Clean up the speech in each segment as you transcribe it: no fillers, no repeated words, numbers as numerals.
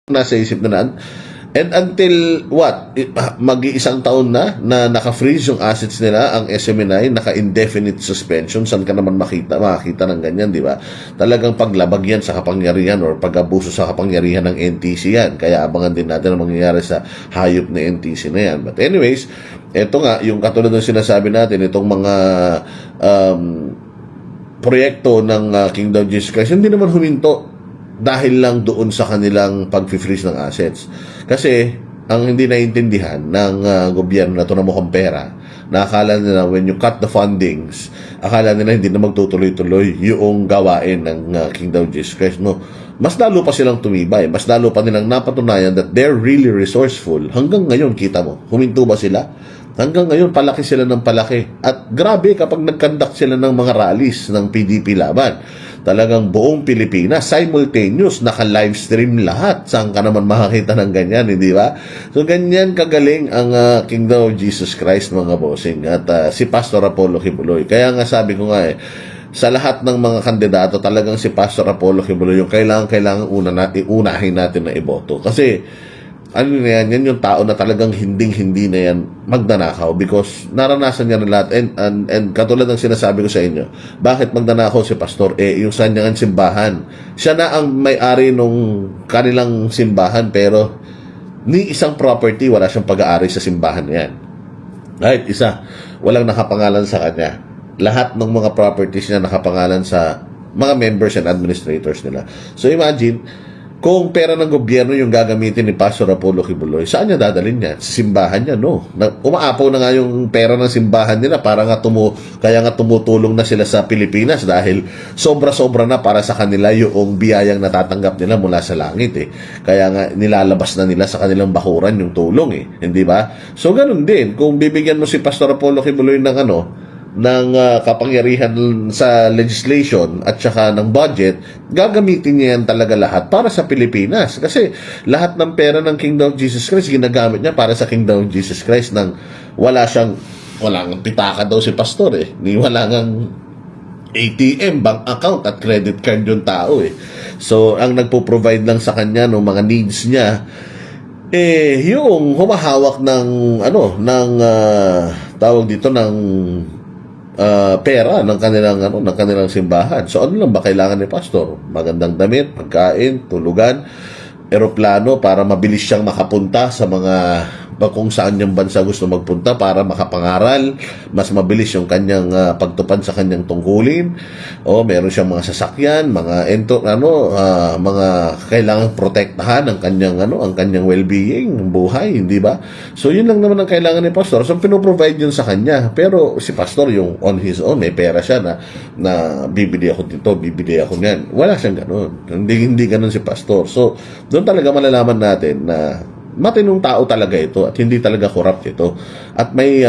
nasa isip na. And until what? Mag-iisang taon na naka-freeze yung assets nila, ang SMNI, naka-indefinite suspension. Saan ka naman makita ng ganyan, di ba? Talagang paglabag yan sa kapangyarihan or pag-abuso sa kapangyarihan ng NTC yan. Kaya abangan din natin ang mangyayari sa hayop na NTC na yan. But anyways, eto nga, yung katulad ng sinasabi natin, itong mga proyekto ng Kingdom of Jesus Christ, hindi naman huminto dahil lang doon sa kanilang pag-freeze ng assets. Kasi, ang hindi naiintindihan ng gobyerno na ito na mukhang pera, na akala nila when you cut the fundings, akala nila hindi na magtutuloy-tuloy yung gawain ng Kingdom of Jesus Christ. No, mas lalo pa silang tumibay, mas lalo pa nilang napatunayan that they're really resourceful. Hanggang ngayon, kita mo, huminto ba sila? Hanggang ngayon, palaki sila ng palaki. At grabe kapag nag-conduct sila ng mga rallies ng PDP laban. Talagang buong Pilipinas, simultaneous, naka-livestream lahat. Saan ka naman makakita ng ganyan, hindi ba? So, ganyan kagaling ang Kingdom of Jesus Christ, mga bossing. At si Pastor Apollo Kibuloy. Kaya nga sabi ko nga sa lahat ng mga kandidato, talagang si Pastor Apollo Kibuloy yung kailangan unahin natin na iboto. Kasi, ano na yan yung tao na talagang hindi na yan magdanakaw because naranasan niya na lahat and katulad ng sinasabi ko sa inyo, bakit magdanakaw si Pastor? Yung sa kanyang simbahan, siya na ang may-ari nung kanilang simbahan pero ni isang property wala siyang pag-aari sa simbahan na yan. Kahit isa, walang nakapangalan sa kanya. Lahat ng mga properties niya nakapangalan sa mga members and administrators nila. So imagine, kung pera ng gobyerno yung gagamitin ni Pastor Apollo Kibuloy, saan niya dadalhin niya? Sa simbahan niya, no? Umaapaw na nga yung pera ng simbahan nila para nga kaya nga tumutulong na sila sa Pilipinas dahil sobra-sobra na para sa kanila yung biyayang natatanggap nila mula sa langit Kaya nga nilalabas na nila sa kanilang bakuran yung tulong hindi ba? So ganun din, kung bibigyan mo si Pastor Apollo Kibuloy ng kapangyarihan sa legislation at saka ng budget, gagamitin niya yan talaga lahat para sa Pilipinas. Kasi lahat ng pera ng Kingdom of Jesus Christ, ginagamit niya para sa Kingdom of Jesus Christ nang walang pitaka daw si Pastor wala ngang ATM, bank account at credit card yung tao So, ang nagpo-provide lang sa kanya ng mga needs niya yung humahawak ng tawag dito ng pera ng kanilang simbahan. So ano lang ba kailangan ni Pastor? Magandang damit, pagkain, tulugan, eroplano para mabilis siyang makapunta sa mga kung saan niyang bansa gusto magpunta para makapangaral, mas mabilis yung kanyang pagtupad sa kanyang tungkulin. Meron siyang mga sasakyan, mga kailangang protektahan ang kanyang well-being, buhay, hindi ba? So yun lang naman ang kailangan ni Pastor. So pinoprovide yun sa kanya. Pero si Pastor yung on his own, may pera siya na bibili ako dito, bibili ako niyan. Wala siyang ganun. Hindi ganun si Pastor. So doon talaga malalaman natin na matinong tao talaga ito at hindi talaga corrupt ito. At may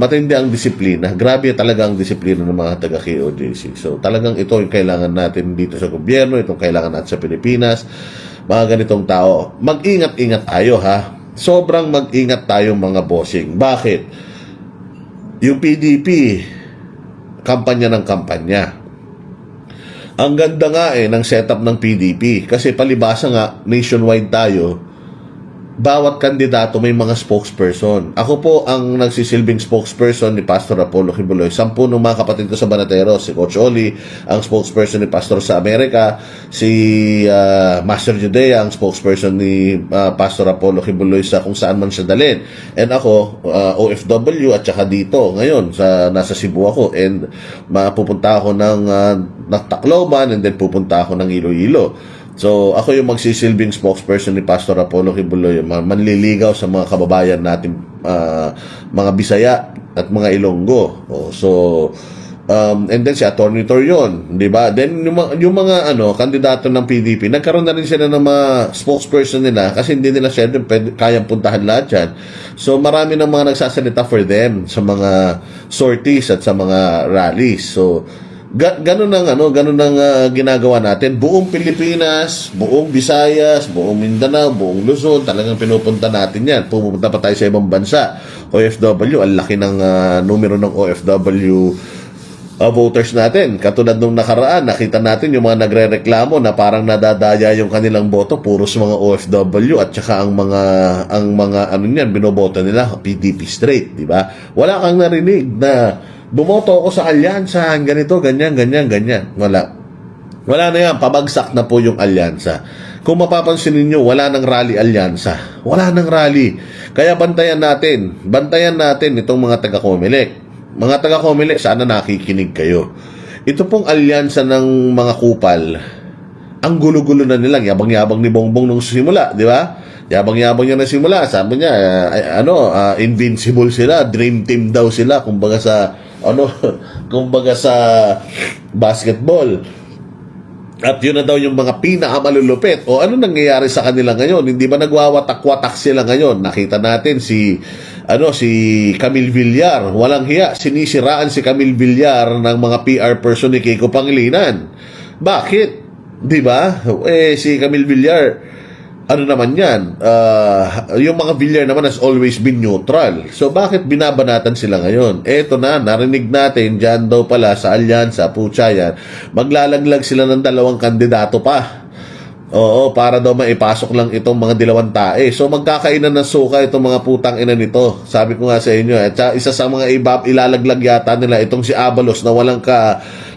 matindi ang disiplina. Grabe talaga ang disiplina ng mga taga-KOJC. So talagang ito yung kailangan natin dito sa gobyerno, itong kailangan natin sa Pilipinas. Mga ganitong tao. Mag-ingat-ingat tayo Sobrang mag-ingat tayo mga bossing. Bakit? Yung PDP, kampanya ng kampanya. Ang ganda nga ng setup ng PDP kasi palibasa nga nationwide tayo, bawat kandidato may mga spokesperson. Ako po ang nagsisilbing spokesperson ni Pastor Apollo Kibuloy. 10 ng mga kapatid ko sa Banatero, si Coach Oli, ang spokesperson ni Pastor sa Amerika, si Master Judea, ang spokesperson ni Pastor Apollo Kibuloy sa kung saan man siya dalhin. And ako, OFW at saka dito, ngayon, nasa Cebu ako. And mapupunta ako ng Tacloban and then pupunta ako ng Iloilo. So, ako yung magsisilbing spokesperson ni Pastor Apollo Kibuloy, manliligaw sa mga kababayan natin, mga Bisaya at mga Ilonggo. And then si Attorney Torion, di ba? Then yung mga kandidato ng PDP, nagkaroon na rin sila ng mga spokesperson nila kasi hindi nila kayang puntahan lahat yan. So, marami ng mga nagsasalita for them sa mga sorties at sa mga rallies. So, ganun ang ginagawa natin. Buong Pilipinas, buong Visayas, buong Mindanao, buong Luzon, talagang pinupunta natin yan. Pupunta pa tayo sa ibang bansa. OFW, ang laki ng numero ng OFW voters natin. Katulad nung nakaraan, nakita natin yung mga nagrereklamo na parang nadadaya yung kanilang boto, puros mga OFW at saka ang mga ano niyan, binoboto nila PDP straight, di ba? Wala kang narinig na bumoto ako sa alyansa, ganito, ganyan. Wala na yan, pabagsak na po yung alyansa. Kung mapapansin ninyo, wala nang rally alyansa. Wala nang rally. Kaya bantayan natin itong mga taga-Comelec. Mga taga-Comelec, sana nakikinig kayo. Ito pong alyansa ng mga kupal, ang gulo-gulo na nilang, yabang-yabang ni Bongbong nung simula, di ba? Yabang-yabang niya na simula. Sabi niya, invincible sila, dream team daw sila, kumbaga sa basketball. At yun na daw yung mga pinakamalulupit. O ano nangyayari sa kanila ngayon? Hindi ba nagwawatak-watak sila ngayon? Nakita natin si Camille Villar. Walang hiya. Sinisiraan si Camille Villar ng mga PR person ni Kiko Pangilinan. Bakit? Di ba? Si Camille Villar, ano naman yan? Yung mga Villar naman has always been neutral. So, bakit binabanatan sila ngayon? Eto na, narinig natin, dyan daw pala sa alyansa, putya yan, maglalaglag sila ng 2 kandidato pa. Oo, para daw maipasok lang itong mga dilawang tae. So, magkakainan ng suka itong mga putang ina nito. Sabi ko nga sa inyo, isa sa mga ilalaglag yata nila, itong si Abalos na walang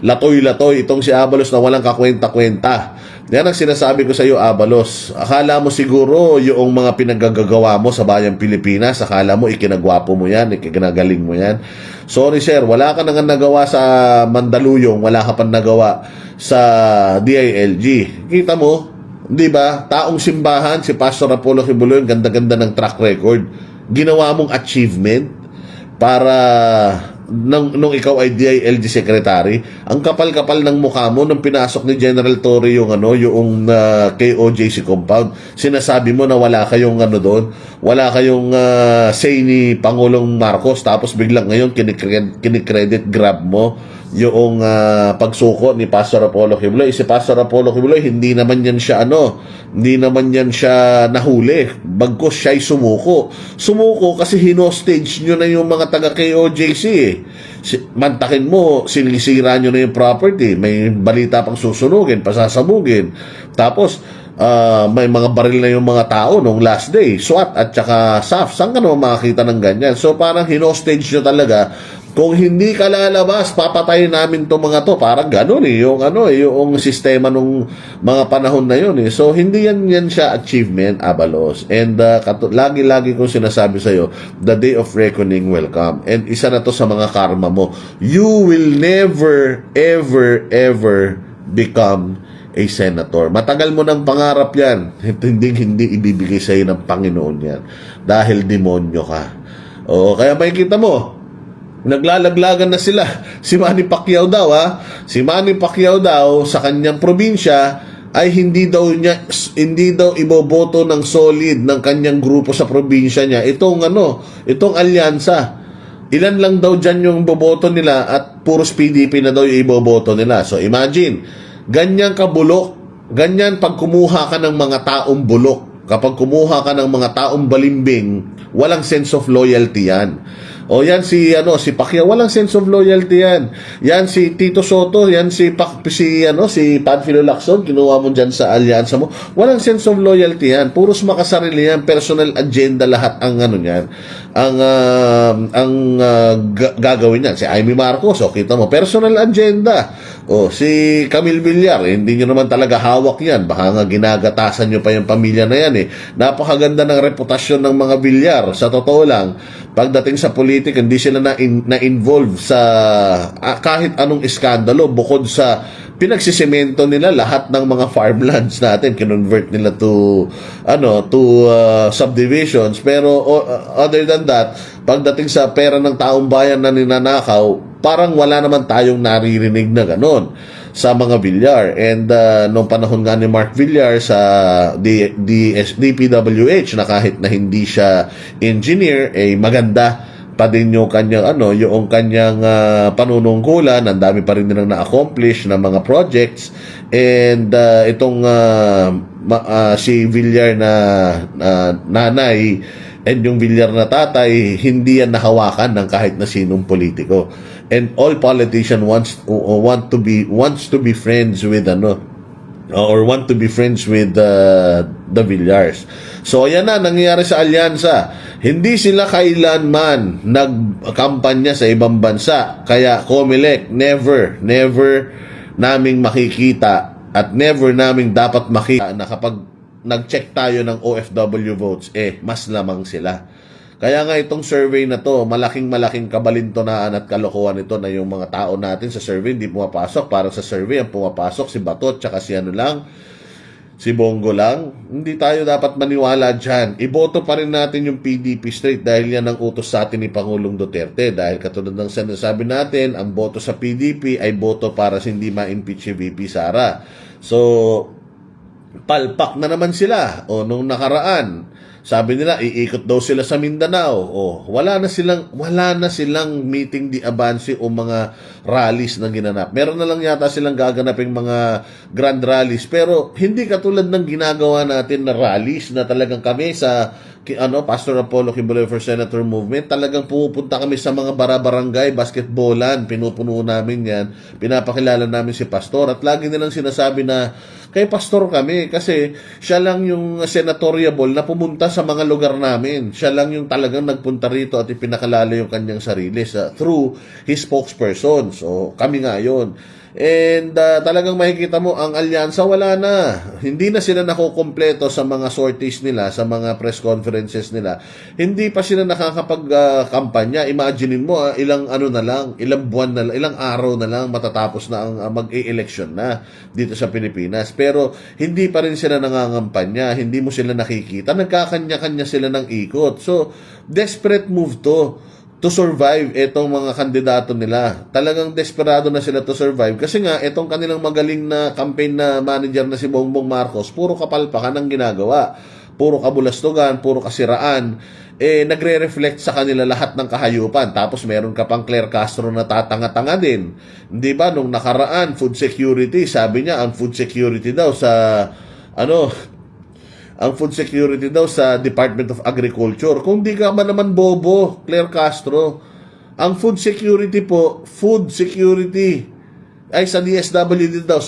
latoy-latoy, itong si Abalos na walang kakwenta-kwenta. Yan ang sinasabi ko sa iyo, Abalos. Akala mo siguro yung mga pinagagagawa mo sa bayang Pilipinas, akala mo ikinagwapo mo yan, ikinagaling mo yan. Sorry sir, wala ka nang nagawa sa Mandaluyong, wala ka pang nagawa sa DILG. Kita mo, di ba? Taong simbahan, si Pastor Apollo Kibuloy, ganda-ganda ng track record. Ginawa mong achievement para nung ikaw ay DILG secretary, ang kapal-kapal ng mukha mo nung pinasok ni General Torre yung KOJC compound. Sinasabi mo na wala kayong doon, wala kayong say ni Pangulong Marcos, tapos biglang ngayon kinikredit grab mo yung pagsuko ni Pastor Apollo Kibuloy. Si Pastor Apollo Kibuloy, hindi naman yan siya nahuli. Bagkus siya'y sumuko kasi hinostage nyo na yung mga taga KOJC mantakin mo, sinisira nyo na yung property, may balita pang susunugin, pasasabugin, tapos may mga baril na yung mga tao nung last day, SWAT at saka SAF. Saan ka naman makakita ng ganyan? So parang hinostage nyo talaga. Kung hindi ka lalabas, papatayin namin itong mga to. Parang ganun yung sistema nung mga panahon na yun eh. So, hindi yan siya achievement, Abalos. And lagi-lagi kong sinasabi sa'yo, the day of reckoning will come. And isa na to sa mga karma mo. You will never, ever, ever become a senator. Matagal mo ng pangarap yan. Hindi ibibigay sa'yo ng Panginoon yan. Dahil demonyo ka. O, kaya makikita mo, naglalaglagan na sila. Si Manny Pacquiao daw, Si Manny Pacquiao daw sa kanyang probinsya ay hindi daw iboboto ng solid ng kanyang grupo sa probinsya niya. Itong alyansa. Ilan lang daw dyan yung boboto nila at puros PDP na daw yung iboboto nila. So imagine, ganyan ka bulok, ganyan pag kumuha ka ng mga taong bulok, kapag kumuha ka ng mga taong balimbing, walang sense of loyalty yan. O yan si Pacquiao, walang sense of loyalty yan. Yan si Tito Soto, yan si Panfilo Lacson, kinuha mo diyan sa alyansa mo. Walang sense of loyalty yan. Puros makasarili yan, personal agenda lahat ang niyan. Gagawin niyan si Amy Marcos, kita mo, personal agenda. O si Camille Villar, hindi niyo naman talaga hawak yan. Baka nga ginagatasan niyo pa yung pamilya na yan eh. Napakaganda ng reputasyon ng mga Villar. Sa totoo lang, pagdating sa politika, hindi sila na-involve sa kahit anong iskandalo bukod sa pinagsisemento nila lahat ng mga farmlands natin, kinonvert nila to subdivisions. Pero other than that, pagdating sa pera ng taong bayan na ninanakaw, parang wala naman tayong naririnig na ganon sa mga Villar. And nung panahon nga ni Mark Villar sa DPWH, na kahit na hindi siya engineer, maganda pa din yung kanyang yung kanyang panunungkulan. Ang dami pa rin nilang na-accomplish na mga projects. And itong si Villar na nanay and yung Villar na tatay, hindi yan nahawakan ng kahit na sinong politiko. And all politicians wants to be friends with or want to be friends with the Villars. So ayan na nangyayari sa alyansa. Hindi sila kailanman nagkampanya sa ibang bansa. Kaya COMELEC never naming makikita at never naming dapat makita na kapag nag-check tayo ng OFW votes, mas lamang sila. Kaya nga itong survey na to, malaking kabalintonaan at kalokohan ito na yung mga tao natin sa survey hindi pumapasok. Parang sa survey ang pumapasok si Batot tsaka si Bongo lang. Hindi tayo dapat maniwala dyan. Iboto pa rin natin yung PDP straight dahil yan ang utos sa atin ni Pangulong Duterte. Dahil katulad ng sinasabi natin, ang boto sa PDP ay boto para hindi ma-impeach si VP Sara. So, palpak na naman sila. Nung nakaraan, sabi nila iikot daw sila sa Mindanao. Wala na silang meeting di avance o mga rallies na ginanap. Meron na lang yata silang gaganaping mga grand rallies, pero hindi katulad ng ginagawa natin na rallies na talagang kami sa Pastor Apollo Kibuloy for Senator Movement, talagang pupunta kami sa mga barangay, basketballan, pinupuno namin yan, pinapakilala namin si Pastor, at lagi nilang sinasabi na kay Pastor kami, kasi siya lang yung senatoriable na pumunta sa mga lugar namin. Siya lang yung talagang nagpunta rito at ipinakalala yung kanyang sarili through his spokesperson. So, kami nga yun. And talagang makikita mo, ang alyansa wala na. Hindi na sila nakukompleto sa mga sorties nila, sa mga press conferences nila. Hindi pa sila nakakapag-kampanya. Imaginein mo, ilang buwan na lang, ilang araw na lang matatapos na ang mag-e-election na dito sa Pilipinas. Pero hindi pa rin sila nangangampanya, hindi mo sila nakikita. Nagkakanya-kanya sila ng ikot. So, desperate move to survive itong mga kandidato nila. Talagang desperado na sila to survive kasi nga itong kanilang magaling na campaign na manager na si Bongbong Marcos, puro kapalpakan ang ginagawa, puro kabulastugan, puro kasiraan. Nagre-reflect sa kanila lahat ng kahayupan. Tapos meron ka pang Claire Castro na tatanga-tanga din. Di ba nung nakaraan, food security, sabi niya ang food security daw sa Department of Agriculture. Kung di ka man naman bobo, Claire Castro, ang food security ay sa DSWD daw,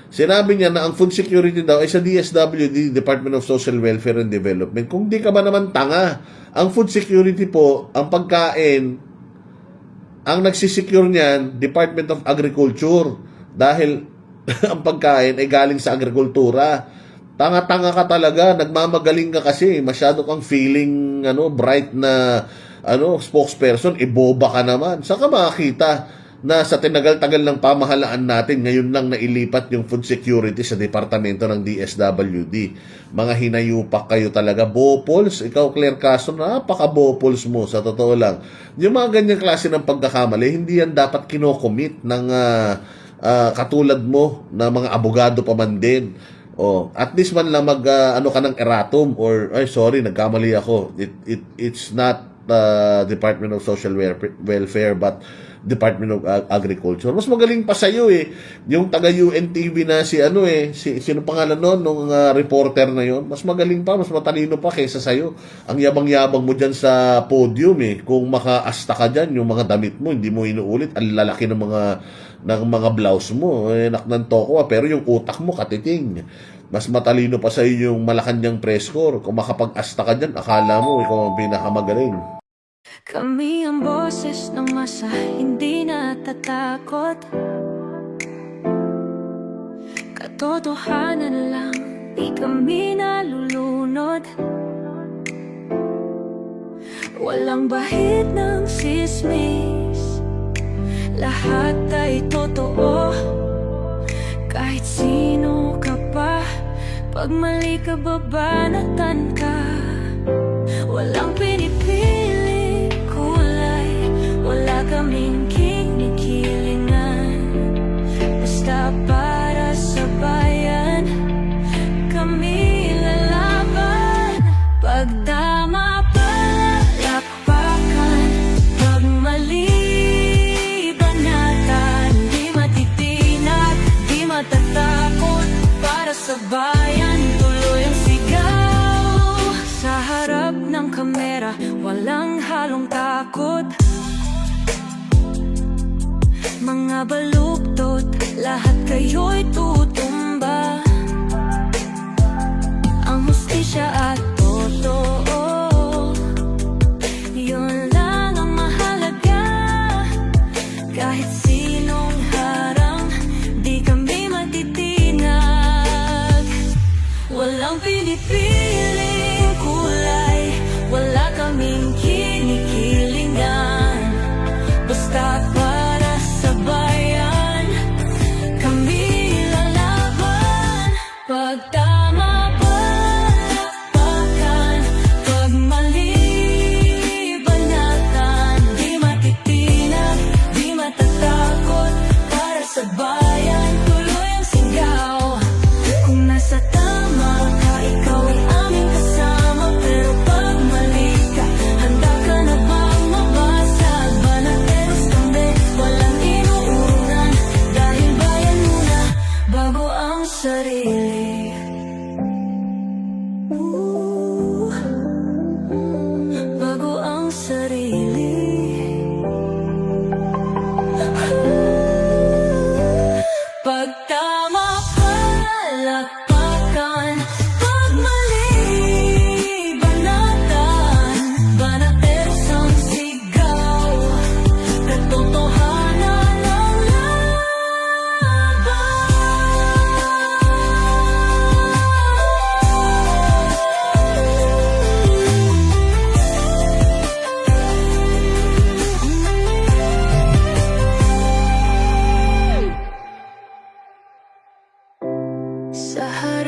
Sinabi niya na ang food security daw ay sa DSWD, Department of Social Welfare and Development. Kung di ka ba naman tanga, ang food security po, ang pagkain, ang nagsisecure niyan, Department of Agriculture. Dahil ang pagkain ay galing sa agrikultura. Tanga-tanga ka talaga, nagmamagaling ka kasi, masyado kang feeling bright na spokesperson, iboba ka naman. Saan ka makakita na sa tinagal-tagal ng pamahalaan natin, ngayon lang nailipat yung food security sa departamento ng DSWD? Mga hinayupak kayo talaga. Bopols, ikaw Claire Castro, napaka-bopols mo, sa totoo lang. Yung mga ganyang klase ng pagkakamali, hindi yan dapat kinocommit ng katulad mo na mga abogado pa man din. At least man lang ka ng erratum or nagkamali ako. It's not Department of Social Welfare but Department of Agriculture. Mas magaling pa sa iyo yung taga UNTV na sino pangalan nung reporter na yon. Mas magaling pa, mas matalino pa kaysa sa iyo. Ang yabang-yabang mo diyan sa podium Kung makaasta ka diyan, yung mga damit mo hindi mo inuulit, ang lalaki ng mga blouse mo, naknan toko pero yung utak mo katiting. Mas matalino pa sa iyo yung Malacanang press corps. Kung makapag-asta ka dyan, akala mo ikaw ang pinakamagaling. Kami ang boses ng masa, hindi natatakot. Katotohanan lang, di kami nalulunod. Walang bahid ng sismis, lahat ay totoo. Kahit sino ka pa, pag mali ka babanatan ka. Walang pinipili kulay, wala kaming kinikilingan. Basta para sa bayan, kami lalaban. Pagdama palakpakan, takot. Mga baluktot, lahat kayo'y tutumba. Ang hustisya at totoo, yun lang ang mahalaga. Kahit sinong harang, di kami matitinag. Walang pinipiling kulay, wala kaming kinikilingan. Basta para sa bayan, kami lalaban. Pag tama palakpakan, pag mali banatan. Di matitinag, di matatakot, para sa bayan tuloy ang sigaw. Kung nasa tama ka, ikaw ay aming kasama. Pero pag mali ka, handa ka na bang mabasag? Banateros kami, walang inuunan. Dahil bayan muna, bago ang sarili. Bago ang sarili. Pag tama palakpakan, pag mali banatan. Banateros ang sigaw, katotohanan ang laban. Sa harap